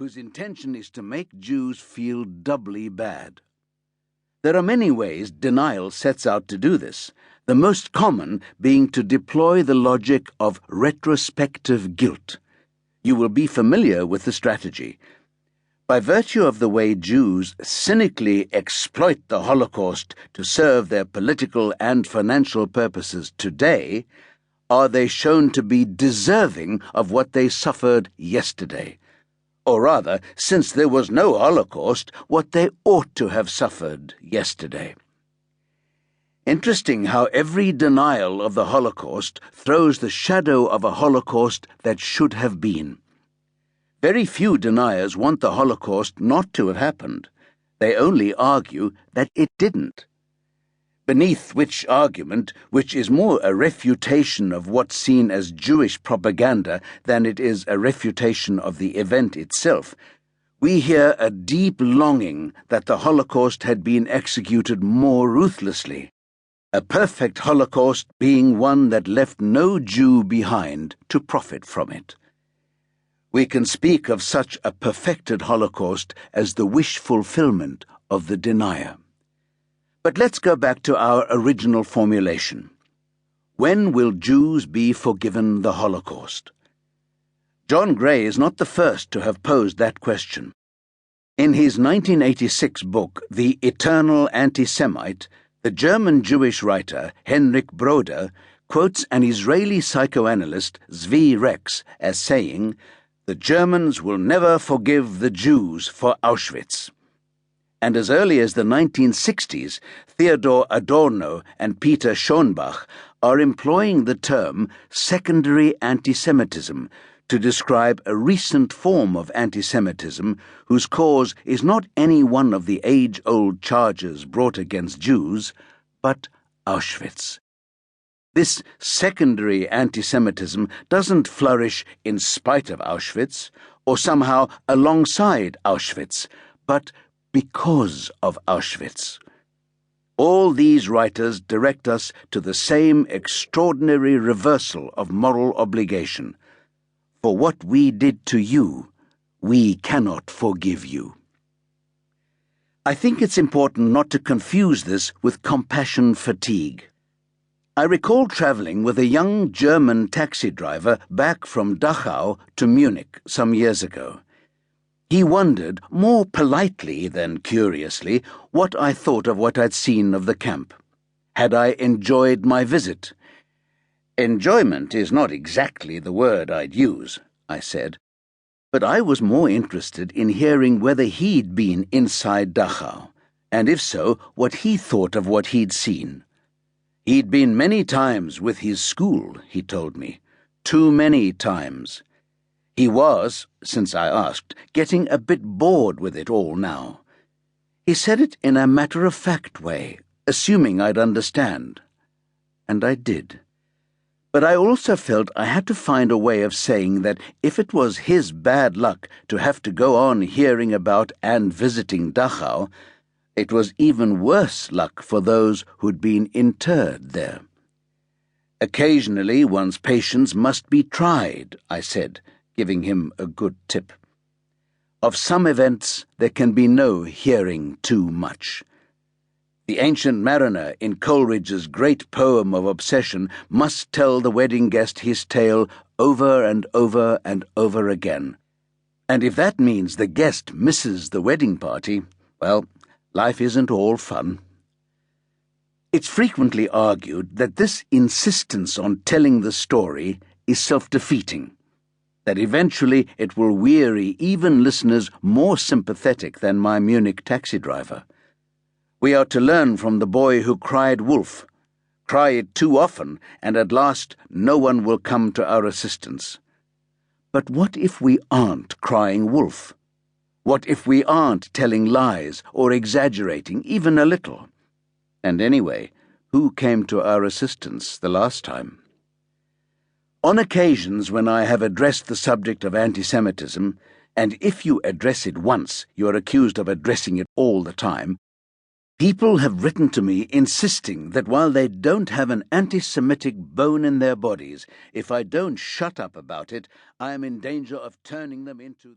whose intention is to make Jews feel doubly bad. There are many ways denial sets out to do this, the most common being to deploy the logic of retrospective guilt. You will be familiar with the strategy. By virtue of the way Jews cynically exploit the Holocaust to serve their political and financial purposes today, are they shown to be deserving of what they suffered yesterday? Or rather, since there was no Holocaust, what they ought to have suffered yesterday. Interesting how every denial of the Holocaust throws the shadow of a Holocaust that should have been. Very few deniers want the Holocaust not to have happened. They only argue that it didn't. Beneath which argument, which is more a refutation of what's seen as Jewish propaganda than it is a refutation of the event itself, we hear a deep longing that the Holocaust had been executed more ruthlessly, a perfect Holocaust being one that left no Jew behind to profit from it. We can speak of such a perfected Holocaust as the wish fulfillment of the denier. But let's go back to our original formulation. When will Jews be forgiven the Holocaust? John Gray is not the first to have posed that question. In his 1986 book, The Eternal Anti-Semite, the German Jewish writer Henrik Broder quotes an Israeli psychoanalyst Zvi Rex as saying, "The Germans will never forgive the Jews for Auschwitz." And as early as the 1960s, Theodor Adorno and Peter Schonbach are employing the term secondary anti-Semitism to describe a recent form of anti-Semitism whose cause is not any one of the age-old charges brought against Jews, but Auschwitz. This secondary anti-Semitism doesn't flourish in spite of Auschwitz, or somehow alongside Auschwitz, but because of Auschwitz. All these writers direct us to the same extraordinary reversal of moral obligation. For what we did to you, we cannot forgive you. I think it's important not to confuse this with compassion fatigue. I recall traveling with a young German taxi driver back from Dachau to Munich some years ago. He wondered, more politely than curiously, what I thought of what I'd seen of the camp. Had I enjoyed my visit? Enjoyment is not exactly the word I'd use, I said, but I was more interested in hearing whether he'd been inside Dachau, and if so, what he thought of what he'd seen. He'd been many times with his school, he told me. Too many times. He was, since I asked, getting a bit bored with it all now. He said it in a matter-of-fact way, assuming I'd understand. And I did. But I also felt I had to find a way of saying that if it was his bad luck to have to go on hearing about and visiting Dachau, it was even worse luck for those who'd been interred there. Occasionally one's patience must be tried, I said, giving him a good tip. Of some events there can be no hearing too much. The ancient mariner in Coleridge's great poem of obsession must tell the wedding guest his tale over and over and over again. And if that means the guest misses the wedding party, well, life isn't all fun. It's frequently argued that this insistence on telling the story is self-defeating, that eventually it will weary even listeners more sympathetic than my Munich taxi driver. We are to learn from the boy who cried wolf. Cry it too often, and at last no one will come to our assistance. But what if we aren't crying wolf? What if we aren't telling lies or exaggerating even a little? And anyway, who came to our assistance the last time? On occasions when I have addressed the subject of anti-Semitism, and if you address it once, you are accused of addressing it all the time, people have written to me insisting that while they don't have an anti-Semitic bone in their bodies, if I don't shut up about it, I am in danger of turning them into